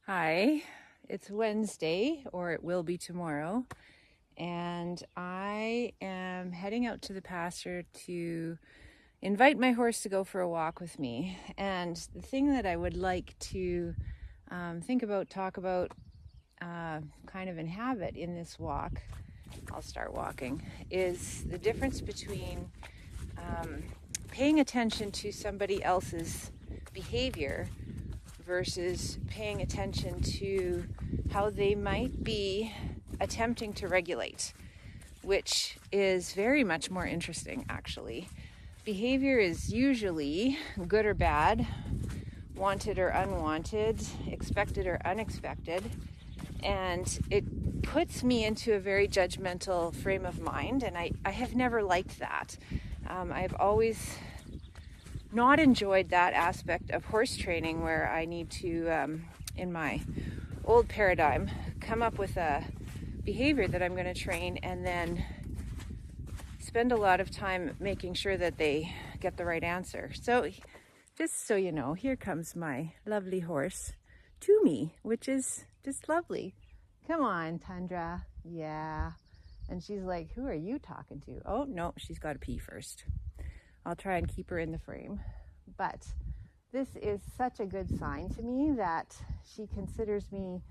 Hi, it's Wednesday, or it will be tomorrow, and I am heading out to the pasture to invite my horse to go for a walk with me. And the thing that I would like to think about, talk about, kind of inhabit in this walk, I'll start walking, is the difference between paying attention to somebody else's behavior versus paying attention to how they might be attempting to regulate, which is very much more interesting, actually. Behavior is usually good or bad, wanted or unwanted, expected or unexpected, and it puts me into a very judgmental frame of mind, and I have never liked that. I've always not enjoyed that aspect of horse training where I need to, in my old paradigm, come up with a behavior that I'm going to train and then spend a lot of time making sure that they get the right answer. So just so you know, here comes my lovely horse to me, which is just lovely. Come on, Tundra. Yeah. And she's like, who are you talking to? Oh, no, she's got to pee first. I'll try and keep her in the frame. But this is such a good sign to me that she considers me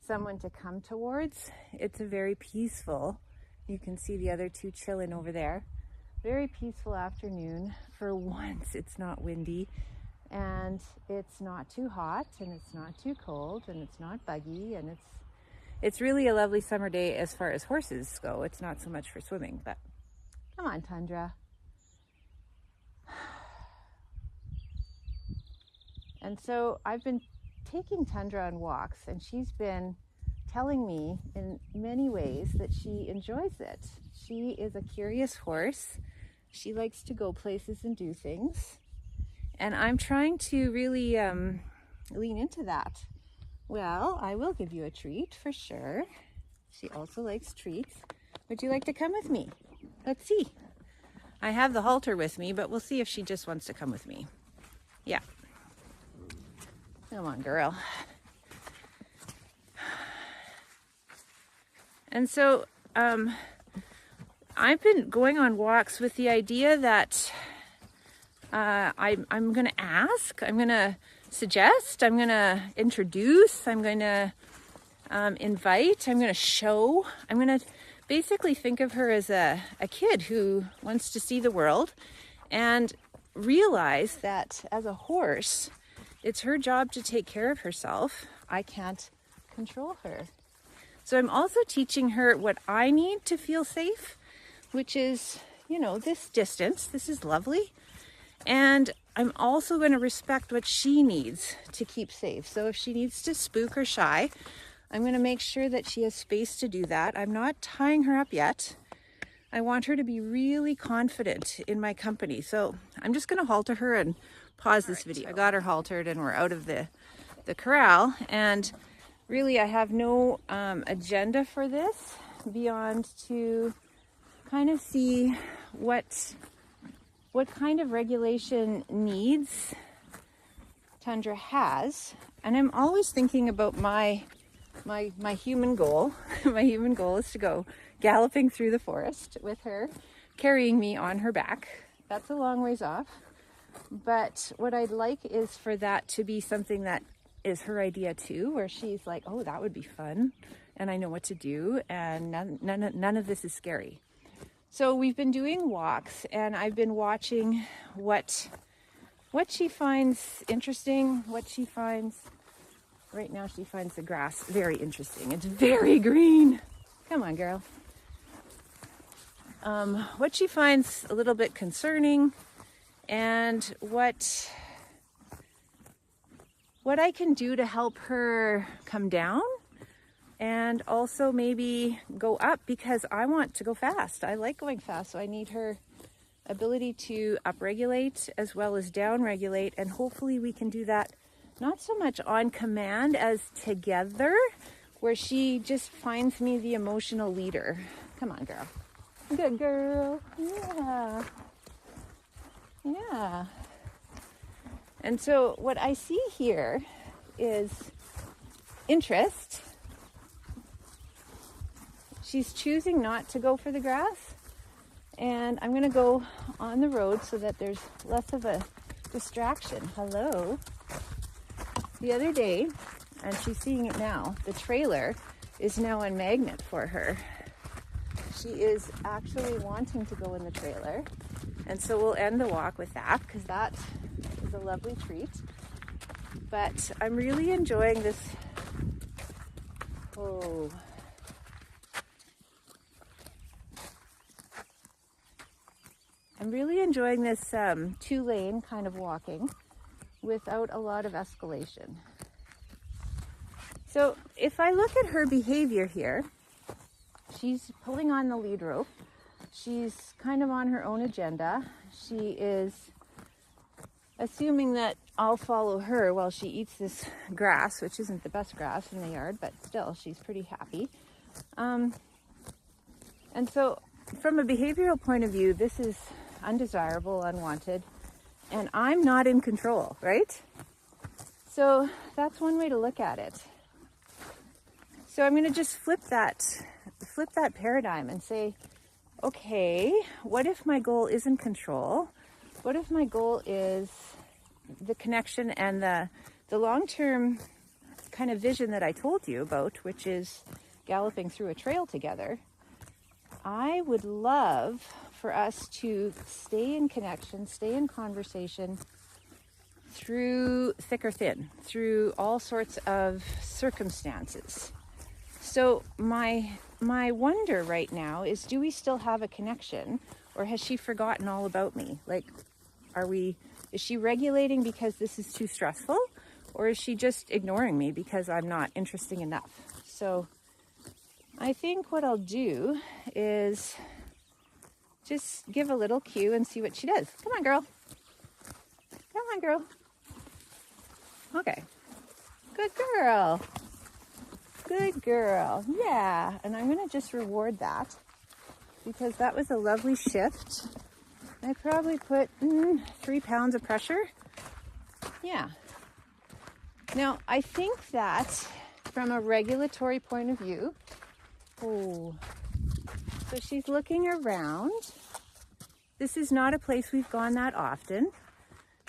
someone to come towards. It's a very peaceful, you can see the other two chilling over there, very peaceful afternoon. For once, it's not windy, and it's not too hot, and it's not too cold, and it's not buggy, and it's really a lovely summer day as far as horses go. It's not so much for swimming, but come on, Tundra. And so I've been taking Tundra on walks, and she's been telling me in many ways that she enjoys it. She is a curious horse. She likes to go places and do things. And I'm trying to really lean into that. Well, I will give you a treat for sure. She also likes treats. Would you like to come with me? Let's see. I have the halter with me, but we'll see if she just wants to come with me. Yeah. Come on, girl. And so I've been going on walks with the idea that I'm going to ask, I'm going to suggest, I'm going to introduce, I'm going to invite, I'm going to show. I'm going to basically think of her as a kid who wants to see the world and realize that as a horse, it's her job to take care of herself. I can't control her. So I'm also teaching her what I need to feel safe, which is, this distance. This is lovely. And I'm also going to respect what she needs to keep safe. So if she needs to spook or shy, I'm going to make sure that she has space to do that. I'm not tying her up yet. I want her to be really confident in my company. So I'm just going to halter her and pause this video. I got her haltered and we're out of the corral. And really, I have no agenda for this beyond to kind of see what kind of regulation needs Tundra has. And I'm always thinking about my human goal. My human goal is to go galloping through the forest with her, carrying me on her back. That's a long ways off. But what I'd like is for that to be something that is her idea too, where she's like, oh, that would be fun, and I know what to do, and none of this is scary. So we've been doing walks, and I've been watching what she finds interesting, what she finds. Right now she finds the grass very interesting. It's very green. Come on, girl. What she finds a little bit concerning, and what I can do to help her come down and also maybe go up, because I want to go fast. I like going fast, so I need her ability to upregulate as well as downregulate, and hopefully we can do that not so much on command as together, where she just finds me the emotional leader. Come on, girl. Good girl. Yeah. Yeah. And so what I see here is interest, she's choosing not to go for the grass. And I'm going to go on the road so that there's less of a distraction. Hello. The other day, and she's seeing it now, the trailer is now a magnet for her. She is actually wanting to go in the trailer. And so we'll end the walk with that because that is a lovely treat. But I'm really enjoying this. Oh. I'm really enjoying this 2-lane kind of walking without a lot of escalation. So if I look at her behavior here, she's pulling on the lead rope. She's kind of on her own agenda. She is assuming that I'll follow her while she eats this grass, which isn't the best grass in the yard, but still she's pretty happy. And so from a behavioral point of view, this is undesirable, unwanted, and I'm not in control, right? So that's one way to look at it. So I'm going to just flip that paradigm and say, okay, what if my goal isn't control? What if my goal is the connection and the long-term kind of vision that I told you about, which is galloping through a trail together? I would love for us to stay in connection, stay in conversation through thick or thin, through all sorts of circumstances. So my wonder right now is, do we still have a connection, or has she forgotten all about me? Like, is she regulating because this is too stressful, or is she just ignoring me because I'm not interesting enough? So I think what I'll do is just give a little cue and see what she does. Come on, girl. Come on, girl. Okay. Good girl. Good girl. Yeah. And I'm going to just reward that because that was a lovely shift. I probably put 3 pounds of pressure. Yeah. Now, I think that from a regulatory point of view, so she's looking around. This is not a place we've gone that often.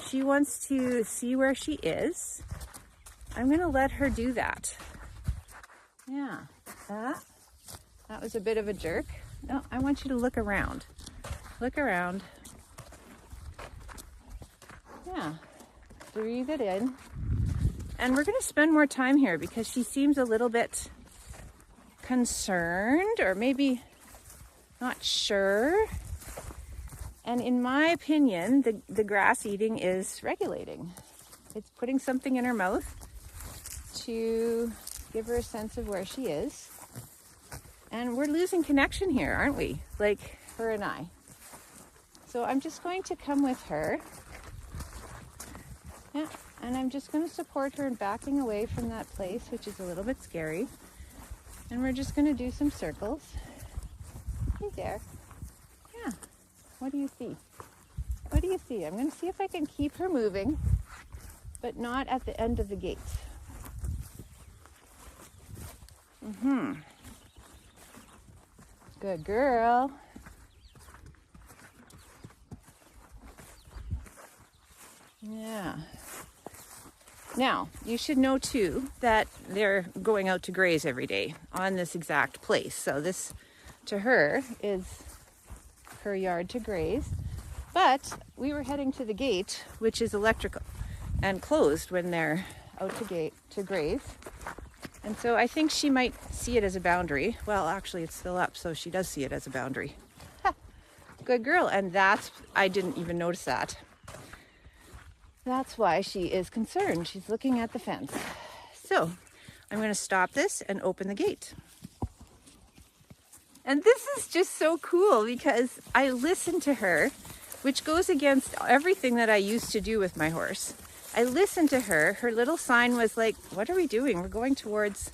She wants to see where she is. I'm going to let her do that. Yeah, that was a bit of a jerk. No, I want you to look around. Look around. Yeah, breathe it in. And we're going to spend more time here because she seems a little bit concerned or maybe not sure. And in my opinion, the grass eating is regulating. It's putting something in her mouth to give her a sense of where she is. And we're losing connection here, aren't we? Like her and I. So I'm just going to come with her. Yeah, and I'm just going to support her in backing away from that place, which is a little bit scary. And we're just going to do some circles. Hey there. Yeah. What do you see? What do you see? I'm going to see if I can keep her moving, but not at the end of the gate. Good girl. Yeah. Now, you should know too that they're going out to graze every day on this exact place. So this, to her, is her yard to graze. But we were heading to the gate, which is electrical and closed when they're out to graze. And so I think she might see it as a boundary. Well, actually, it's still up, so she does see it as a boundary. Ha, good girl. And I didn't even notice that. That's why she is concerned. She's looking at the fence. So I'm going to stop this and open the gate. And this is just so cool because I listened to her, which goes against everything that I used to do with my horse. I listened to her. Her little sign was like, what are we doing? We're going towards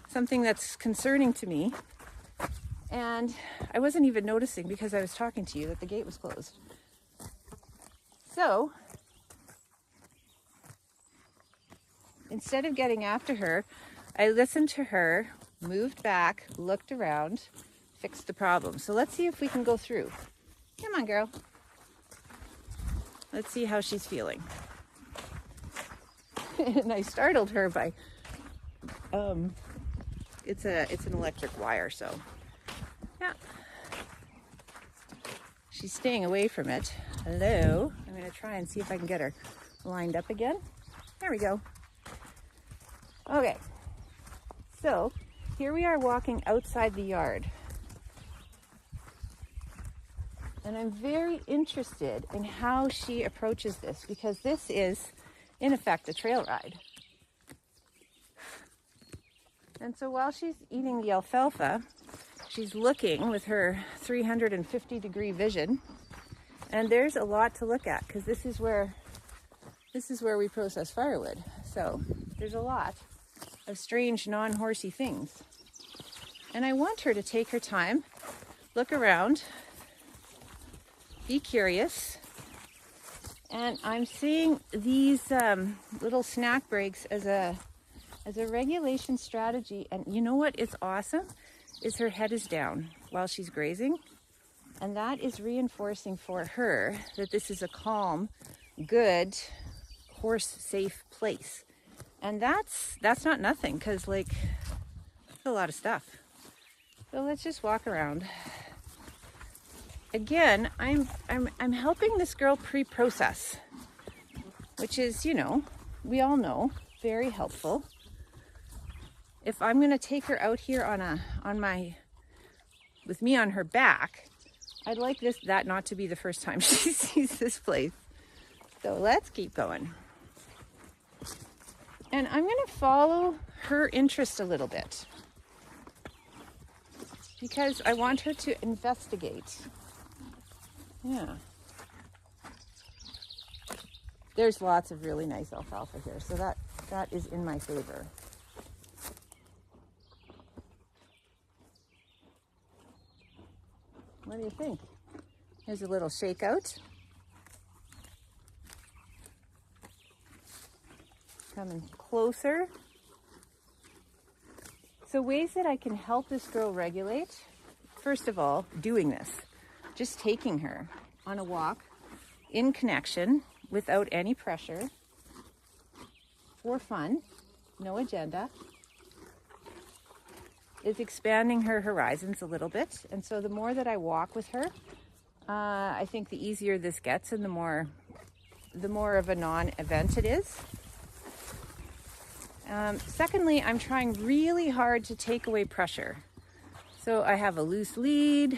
something that's concerning to me. And I wasn't even noticing because I was talking to you that the gate was closed. So instead of getting after her, I listened to her, moved back, looked around, fixed the problem. So let's see if we can go through. Come on, girl. Let's see how she's feeling. And I startled her by, it's an electric wire, so yeah. She's staying away from it. Hello. I'm gonna try and see if I can get her lined up again. There we go. Okay. So here we are walking outside the yard. And I'm very interested in how she approaches this, because this is, in effect, a trail ride. And so while she's eating the alfalfa, she's looking with her 350-degree vision. And there's a lot to look at, because this is where we process firewood. So there's a lot of strange non-horsey things. And I want her to take her time, look around, be curious. And I'm seeing these little snack breaks as a regulation strategy. And you know what is awesome? Is her head is down while she's grazing. And that is reinforcing for her that this is a calm, good, horse-safe place. And that's not nothing, because like, it's a lot of stuff. So let's just walk around. Again, I'm helping this girl pre-process, which is, you know, we all know, very helpful. If I'm gonna take her out here with me on her back, I'd like that not to be the first time she sees this place. So let's keep going. And I'm gonna follow her interest a little bit, because I want her to investigate. Yeah. There's lots of really nice alfalfa here, so that is in my favor. What do you think? Here's a little shakeout. Coming closer. So ways that I can help this girl regulate. First of all, doing this. Just taking her on a walk in connection without any pressure, for fun, no agenda, is expanding her horizons a little bit. And so the more that I walk with her, I think the easier this gets, and the more of a non-event it is. Secondly, I'm trying really hard to take away pressure. So I have a loose lead.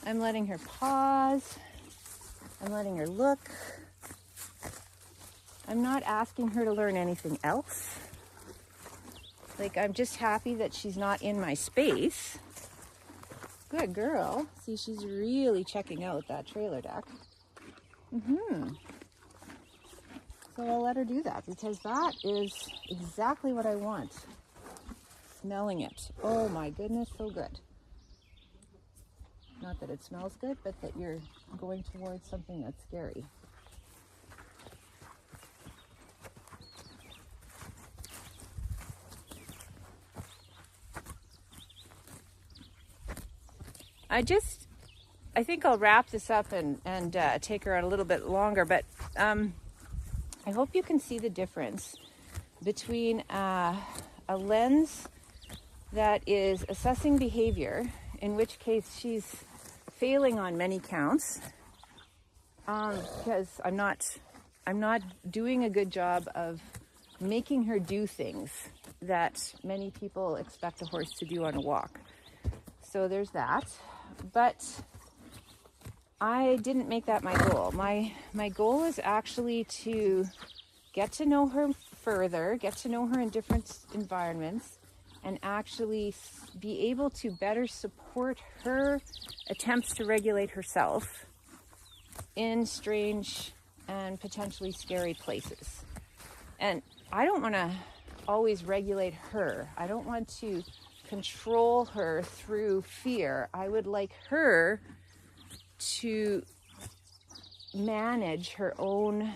I'm letting her pause. I'm letting her look. I'm not asking her to learn anything else. Like, I'm just happy that she's not in my space. Good girl. See, she's really checking out that trailer deck. So I'll let her do that, because that is exactly what I want. Smelling it. Oh my goodness, so good. Not that it smells good, but that you're going towards something that's scary. I think I'll wrap this up and take her out a little bit longer, but I hope you can see the difference between a lens that is assessing behavior, in which case she's failing on many counts, because I'm not doing a good job of making her do things that many people expect a horse to do on a walk. So there's that. But I didn't make that my goal. My goal is actually to get to know her further, get to know her in different environments, and actually be able to better support her attempts to regulate herself in strange and potentially scary places. And I don't want to always regulate her. I don't want to control her through fear. I would like her to manage her own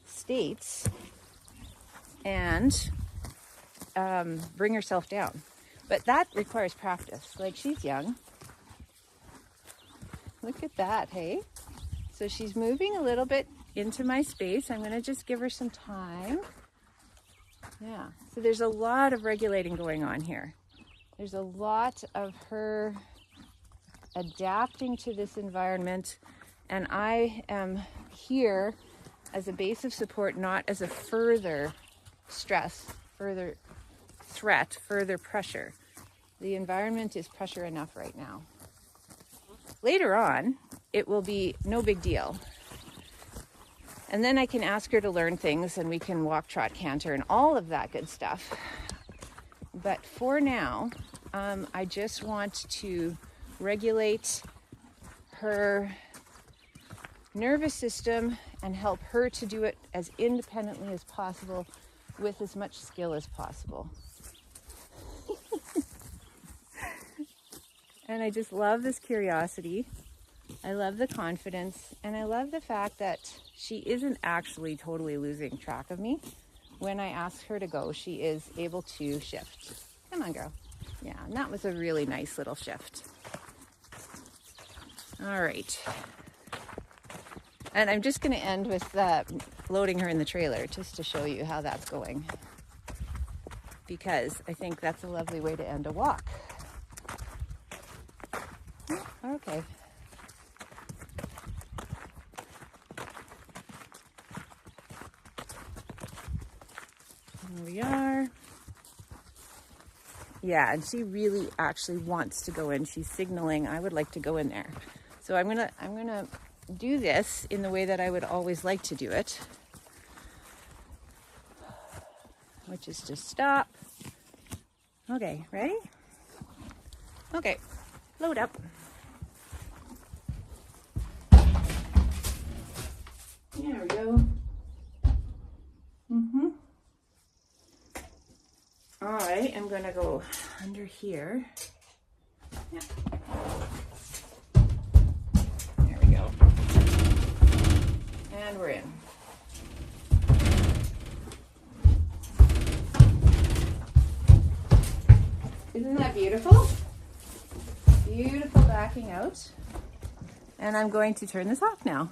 states and bring herself down. But that requires practice. Like, she's young. Look at that, hey? So she's moving a little bit into my space. I'm gonna just give her some time. Yeah, so there's a lot of regulating going on here. There's a lot of her adapting to this environment, and I am here as a base of support, not as a further stress, further threat, further pressure. The environment is pressure enough right now. Later on, it will be no big deal. And then I can ask her to learn things, and we can walk, trot, canter, and all of that good stuff. But for now, I just want to regulate her nervous system and help her to do it as independently as possible with as much skill as possible. And I just love this curiosity. I love the confidence, and I love the fact that she isn't actually totally losing track of me. When I ask her to go, she is able to shift. Come on, girl. Yeah, and that was a really nice little shift. All right. And I'm just going to end with loading her in the trailer just to show you how that's going, because I think that's a lovely way to end a walk. Okay. Here we are. Yeah, and she really actually wants to go in. She's signaling, I would like to go in there. So I'm gonna do this in the way that I would always like to do it, which is just stop. Okay, ready? Okay, load up. There we go. All right, I'm gonna go under here. Yeah. There we go. And we're in. Isn't that beautiful? Beautiful backing out. And I'm going to turn this off now.